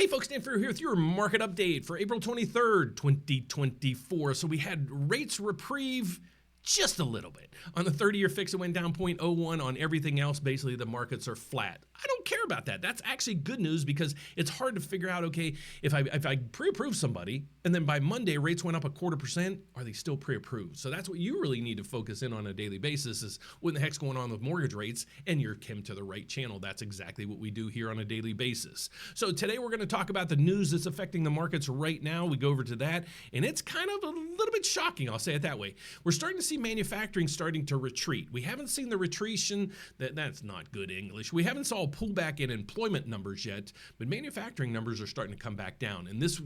Hey folks, Dan Frio here with your market update for April 23rd, 2024. So we had rates reprieve just a little bit. On the 30-year fix, it went down 0.01. On everything else, basically the markets are flat. I don't care about that. That's actually good news because it's hard to figure out, okay, if I pre-approve somebody and then by Monday rates went up 0.25%, are they still pre-approved? So that's what you really need to focus in on a daily basis is what the heck's going on with mortgage rates, and you're Kim to the right channel. That's exactly what we do here on a daily basis. So today we're going to talk about the news that's affecting the markets right now. We go over to that, and it's kind of a little bit shocking, I'll say it that way. We're starting to see manufacturing starting to retreat. We haven't seen the retreation, that's not good English. We haven't saw a pullback in employment numbers yet, but manufacturing numbers are starting to come back down. And this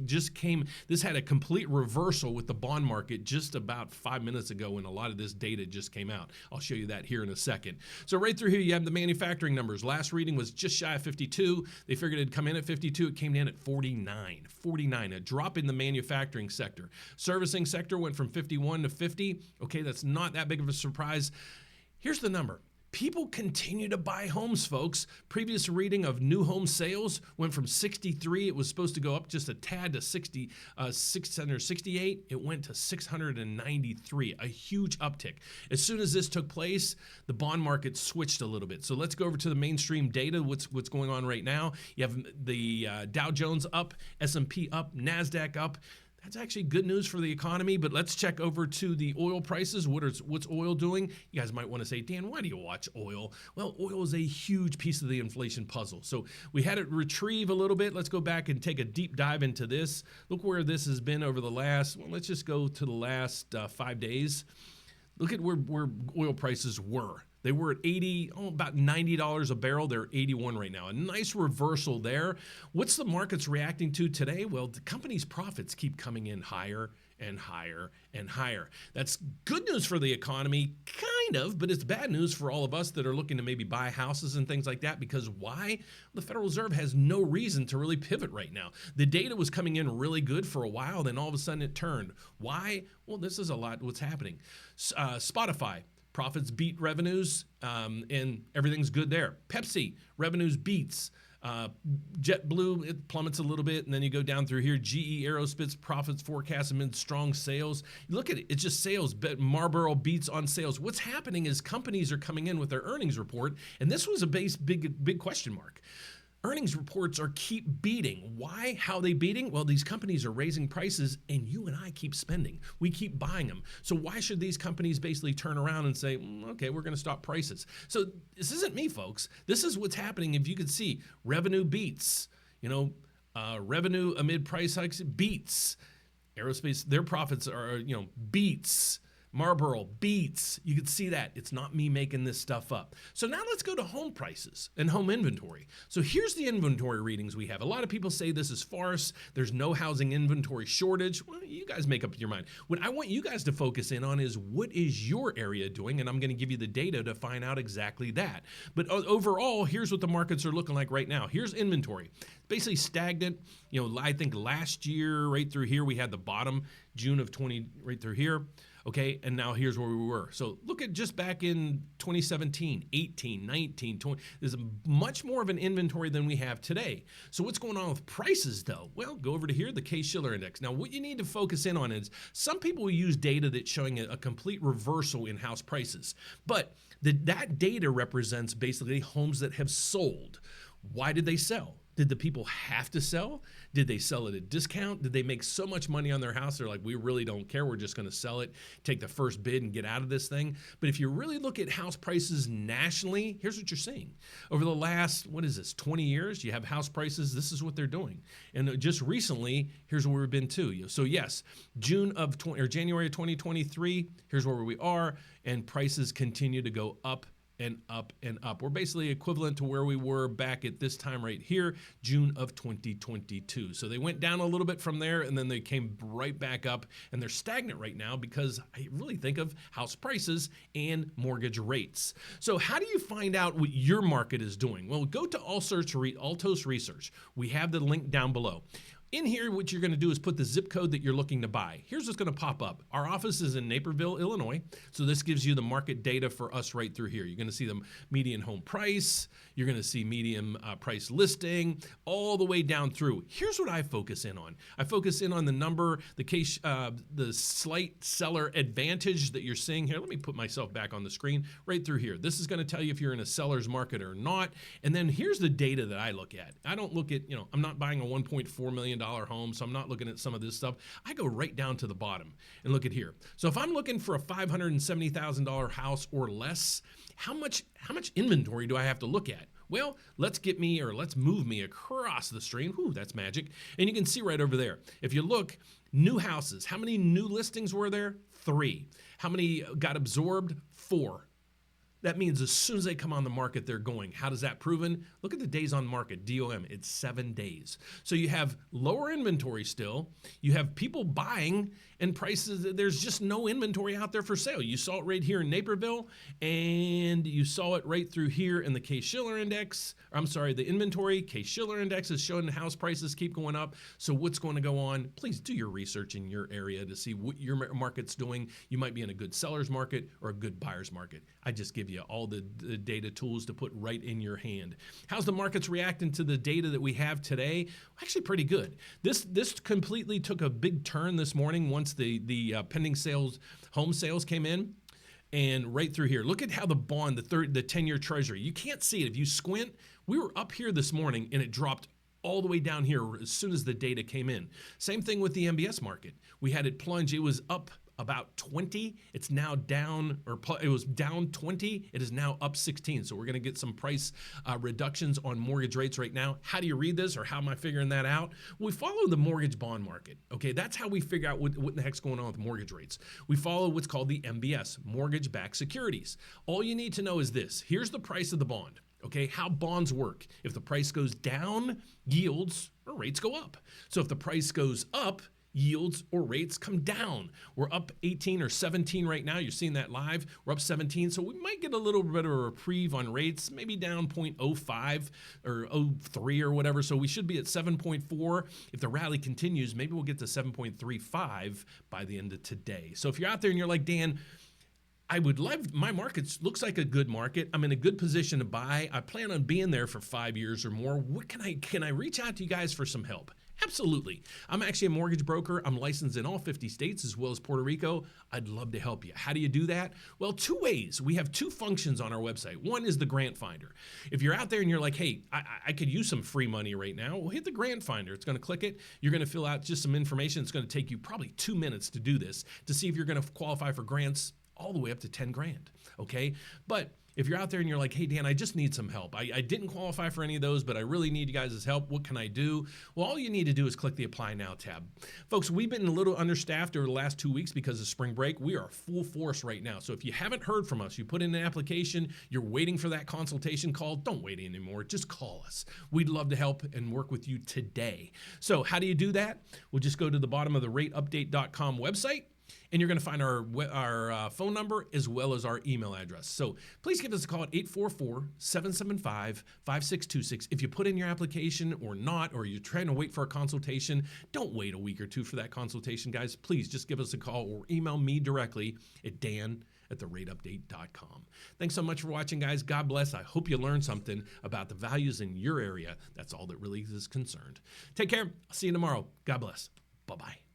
had a complete reversal with the bond market just about 5 minutes ago when a lot of this data just came out. I'll show you that here in a second. So right through here, you have the manufacturing numbers. Last reading was just shy of 52. They figured it'd come in at 52. It came in at 49, a drop in the manufacturing sector. Servicing sector went from 51 to 50. Okay, that's not that big of a surprise. Here's the number. People continue to buy homes, folks. Previous reading of new home sales went from 63. It was supposed to go up just a tad to 668. It went to 693, a huge uptick. As soon as this took place, the bond market switched a little bit. So let's go over to the mainstream data, what's going on right now. You have the Dow Jones up, S&P up, NASDAQ up. That's actually good news for the economy, but let's check over to the oil prices. What's oil doing? You guys might want to say, Dan, why do you watch oil? Well, oil is a huge piece of the inflation puzzle. So we had it retrieve a little bit. Let's go back and take a deep dive into this. Look where this has been over the last, well, let's just go to the last 5 days. Look at where oil prices were. They were at about $90 a barrel. They're 81 right now. A nice reversal there. What's the markets reacting to today? Well, the company's profits keep coming in higher and higher and higher. That's good news for the economy, kind of, but it's bad news for all of us that are looking to maybe buy houses and things like that. Because why? The Federal Reserve has no reason to really pivot right now. The data was coming in really good for a while, then all of a sudden it turned. Why? Well, this is a lot what's happening. Spotify. Profits beat revenues, and everything's good there. Pepsi, revenues beats. JetBlue, it plummets a little bit, and then you go down through here. GE Aerospace profits forecast amid strong sales. You look at it, it's just sales, but Marlboro beats on sales. What's happening is companies are coming in with their earnings report, and this was a big question mark. Earnings reports keep beating. Why? How are they beating? Well, these companies are raising prices and you and I keep spending. We keep buying them. So why should these companies basically turn around and say, okay, we're going to stop prices? So this isn't me, folks. This is what's happening. If you could see, revenue beats, revenue amid price hikes beats. Aerospace, their profits are, beats. Marlboro beats. You can see that. It's not me making this stuff up. So now let's go to home prices and home inventory. So here's the inventory readings we have. A lot of people say this is farce. There's no housing inventory shortage. Well, you guys make up your mind. What I want you guys to focus in on is what is your area doing, and I'm going to give you the data to find out exactly that. But overall, here's what the markets are looking like right now. Here's inventory. Basically stagnant. I think last year, right through here, we had the bottom, June of 20, right through here. Okay, and now here's where we were. So look at just back in 2017, 18, 19, 20. There's much more of an inventory than we have today. So what's going on with prices, though? Well, go over to here, the Case-Shiller Index. Now, what you need to focus in on is some people will use data that's showing a complete reversal in house prices. But that data represents basically homes that have sold. Why did they sell? Did the people have to sell? Did they sell at a discount? Did they make so much money on their house? They're like, we really don't care. We're just going to sell it, take the first bid and get out of this thing. But if you really look at house prices nationally, here's what you're seeing. Over the last, 20 years, you have house prices. This is what they're doing. And just recently, here's where we've been too. So yes, January of 2023, here's where we are. And prices continue to go up and up and up. We're basically equivalent to where we were back at this time right here, June of 2022. So they went down a little bit from there and then they came right back up, and they're stagnant right now because I really think of house prices and mortgage rates. So how do you find out what your market is doing? Well, go to Altos Research. We have the link down below. In here, what you're going to do is put the zip code that you're looking to buy. Here's what's going to pop up. Our office is in Naperville, Illinois. So this gives you the market data for us right through here. You're going to see the median home price. You're going to see median price listing, all the way down through. Here's what I focus in on. I focus in on the number, the slight seller advantage that you're seeing here. Let me put myself back on the screen right through here. This is going to tell you if you're in a seller's market or not. And then here's the data that I look at. I don't look at, I'm not buying a $1.4 million home, so I'm not looking at some of this stuff. I go right down to the bottom and look at here. So if I'm looking for a $570,000 house or less, how much inventory do I have to look at? Well, let's move me across the stream. Whew, that's magic. And you can see right over there. If you look, new houses, how many new listings were there? 3. How many got absorbed? 4. That means as soon as they come on the market, they're going. How does that proven? Look at the days on market, DOM, it's 7 days. So you have lower inventory still, you have people buying, and prices, there's just no inventory out there for sale. You saw it right here in Naperville, and you saw it right through here in the Case-Shiller Index. The inventory, Case-Shiller Index is showing house prices keep going up. So what's going to go on? Please do your research in your area to see what your market's doing. You might be in a good seller's market or a good buyer's market. I just give you all the data tools to put right in your hand. How's the markets reacting to the data that we have today? Actually pretty good. This completely took a big turn this morning once the pending home sales came in. And right through here, look at how the bond, the 10-year Treasury, you can't see it. If you squint, we were up here this morning and it dropped all the way down here as soon as the data came in. Same thing with the MBS market. We had it plunge. It was up about 20. It's now down, it was down 20. It is now up 16. So we're going to get some price reductions on mortgage rates right now. How do you read this, or how am I figuring that out? We follow the mortgage bond market. Okay, that's how we figure out what the heck's going on with mortgage rates. We follow what's called the MBS, mortgage-backed securities. All you need to know is this. Here's the price of the bond. Okay, how bonds work. If the price goes down, yields or rates go up. So if the price goes up, yields or rates come down. We're up 18 or 17 right now. You're seeing that live. We're up 17. So we might get a little bit of a reprieve on rates, maybe down 0.05 or 0.3 or whatever. So we should be at 7.4. If the rally continues, maybe we'll get to 7.35 by the end of today. So if you're out there and you're like, Dan, I would love, my market looks like a good market. I'm in a good position to buy. I plan on being there for 5 years or more. What can I reach out to you guys for some help? Absolutely. I'm actually a mortgage broker. I'm licensed in all 50 states as well as Puerto Rico. I'd love to help you. How do you do that? Well, 2 ways. We have 2 functions on our website. One is the grant finder. If you're out there and you're like, hey, I could use some free money right now, well, hit the grant finder. It's going to click it. You're going to fill out just some information. It's going to take you probably 2 minutes to do this to see if you're going to qualify for grants all the way up to 10 grand. Okay. But if you're out there and you're like, hey, Dan, I just need some help. I didn't qualify for any of those, but I really need you guys' help. What can I do? Well, all you need to do is click the Apply Now tab. Folks, we've been a little understaffed over the last 2 weeks because of spring break. We are full force right now. So if you haven't heard from us, you put in an application, you're waiting for that consultation call, don't wait anymore. Just call us. We'd love to help and work with you today. So how do you do that? We'll just go to the bottom of the rateupdate.com website. And you're going to find our phone number as well as our email address. So please give us a call at 844-775-5626. If you put in your application or not, or you're trying to wait for a consultation, don't wait a week or 2 for that consultation, guys. Please just give us a call or email me directly at dan@therateupdate.com. Thanks so much for watching, guys. God bless. I hope you learned something about the values in your area. That's all that really is concerned. Take care. I'll see you tomorrow. God bless. Bye-bye.